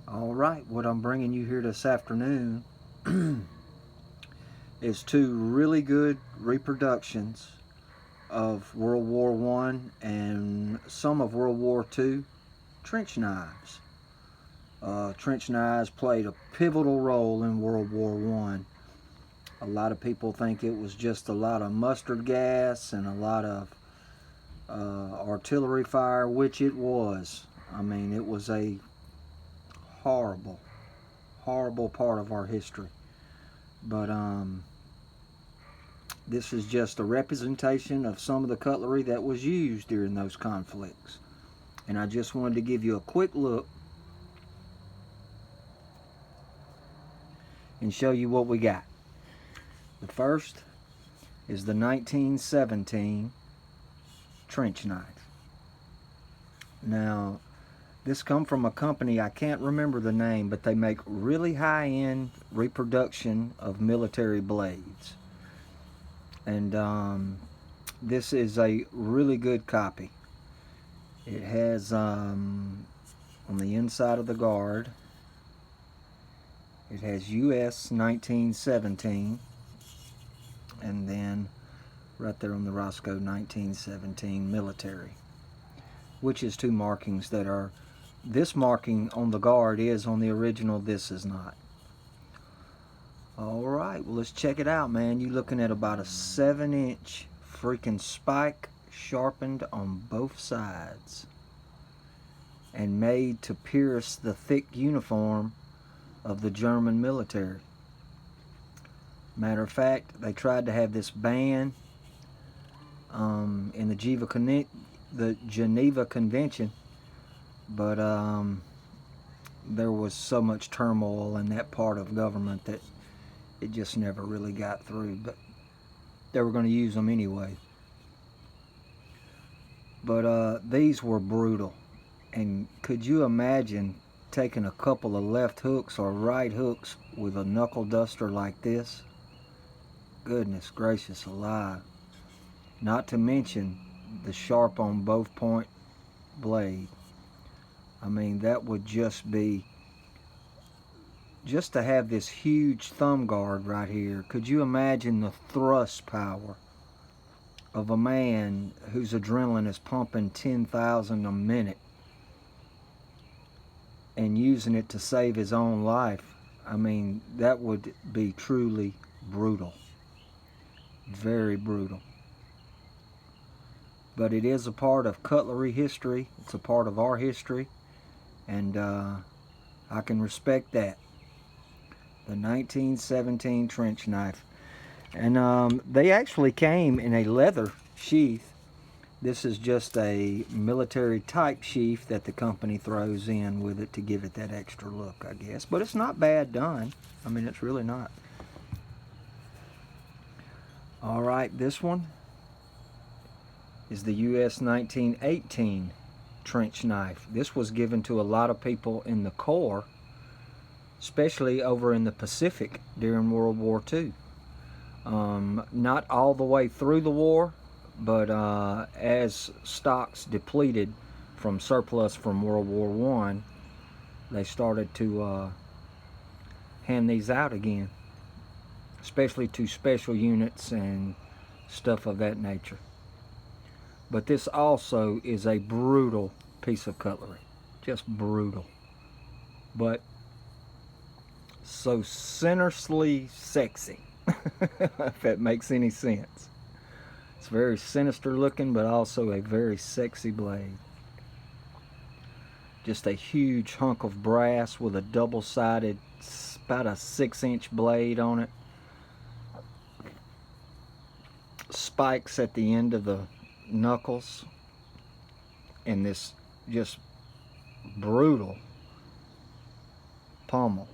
All right, what I'm bringing you here this afternoon is two really good reproductions of World War One and some of World War Two trench knives. Trench knives played a pivotal role in World War One. A lot of people think it was just a lot of mustard gas and a lot of artillery fire, which it was. I mean, it was a horrible, horrible part of our history. But this is just a representation of some of the cutlery that was used during those conflicts. And I just wanted to give you a quick look and show you what we got. The first is the 1917 trench knife. Now, this come from a company, I can't remember the name, but they make really high-end reproduction of military blades. And this is a really good copy. It has on the inside of the guard, it has US 1917, and then right there on the Roscoe 1917 military, which is two markings that are, this marking on the guard is on the original, this is not. All right, well, let's check it out, man. You're looking at about a 7-inch freaking spike, sharpened on both sides and made to pierce the thick uniform of the German military. Matter of fact, they tried to have this banned in the Geneva Convention, but there was so much turmoil in that part of government that it just never really got through, but they were going to use them anyway. But these were brutal. And could you imagine taking a couple of left hooks or right hooks with a knuckle duster like this? Goodness gracious alive. Not to mention the sharp on both point blade. I mean, that would just be, just to have this huge thumb guard right here. Could you imagine the thrust power of a man whose adrenaline is pumping 10,000 a minute and using it to save his own life? I mean, that would be truly brutal. Very brutal. But it is a part of cutlery history. It's a part of our history, and I can respect that. The 1917 trench knife. And they actually came in a leather sheath. This is just a military type sheath that the company throws in with it to give it that extra look, I guess. But it's not bad done. I mean, it's really not. All right, this one is the US 1918 trench knife. This was given to a lot of people in the Corps, especially over in the Pacific during World War II. Not all the way through the war, but as stocks depleted from surplus from World War One, they started to hand these out again, especially to special units and stuff of that nature. But this also is a brutal piece of cutlery, just brutal, but so sinisterly sexy, if that makes any sense. It's very sinister looking, but also a very sexy blade. Just a huge hunk of brass with a double-sided, about a 6-inch blade on it. Spikes at the end of the knuckles. And this just brutal pommel.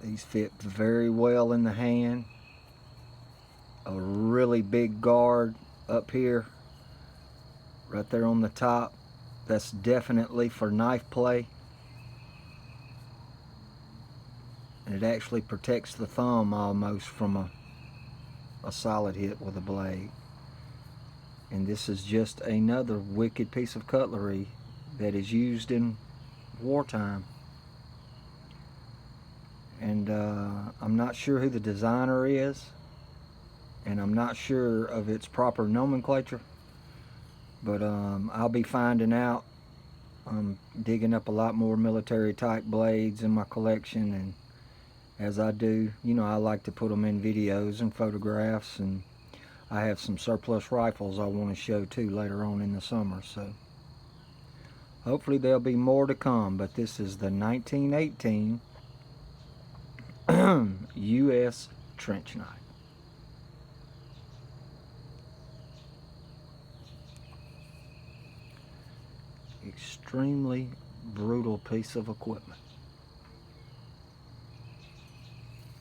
These fit very well in the hand. A really big guard up here, right there on the top. That's definitely for knife play. And it actually protects the thumb almost from a solid hit with a blade. And this is just another wicked piece of cutlery that is used in wartime. And I'm not sure who the designer is, and I'm not sure of its proper nomenclature, but I'll be finding out. I'm digging up a lot more military type blades in my collection, and as I do, you know, I like to put them in videos and photographs, and I have some surplus rifles I want to show too later on in the summer, so hopefully there'll be more to come. But this is the 1918 U.S. trench knife. Extremely brutal piece of equipment,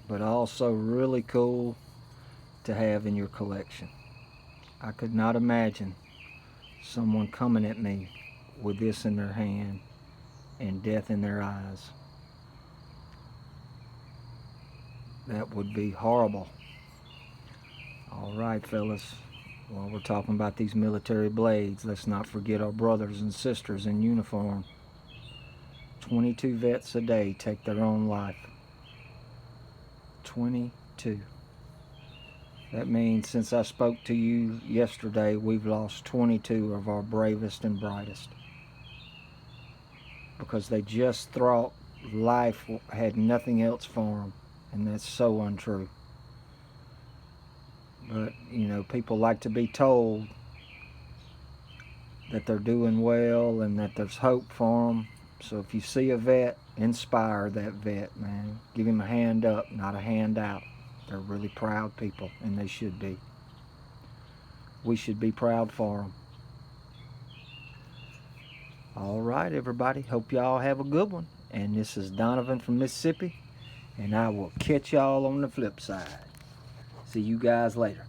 but also really cool to have in your collection. I could not imagine someone coming at me with this in their hand and death in their eyes. That would be horrible. All right, fellas, while we're talking about these military blades, let's not forget our brothers and sisters in uniform. 22 vets a day take their own life. 22. That means since I spoke to you yesterday, we've lost 22 of our bravest and brightest. Because they just thought life had nothing else for them. And that's so untrue. But, you know, people like to be told that they're doing well and that there's hope for them. So if you see a vet, inspire that vet, man. Give him a hand up, not a hand out. They're really proud people, and they should be. We should be proud for them. All right, everybody. Hope y'all have a good one. And this is Donovan from Mississippi, and I will catch y'all on the flip side. See you guys later.